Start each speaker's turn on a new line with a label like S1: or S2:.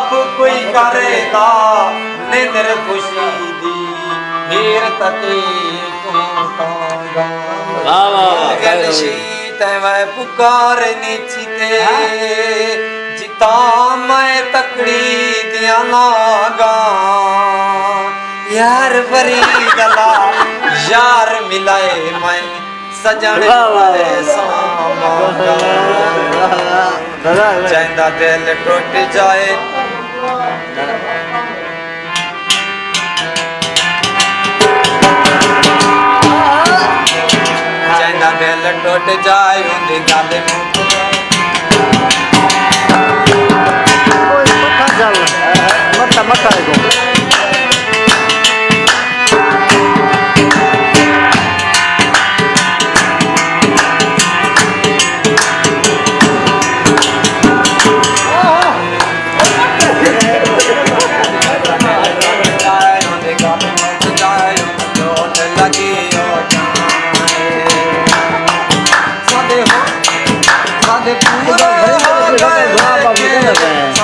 S1: सब कोई करेगा निंदर खुशी दी हीर तके कुंतागा गलशी तैवै पुकार नीचिते जिता मैं तकड़ी दिया नागा यार बरी गला यार मिलाए मैं सजन चाहता दिल टूट जाए चाहता दिल टूट जाए उनकी गल
S2: मत मत
S1: पूरे हो गए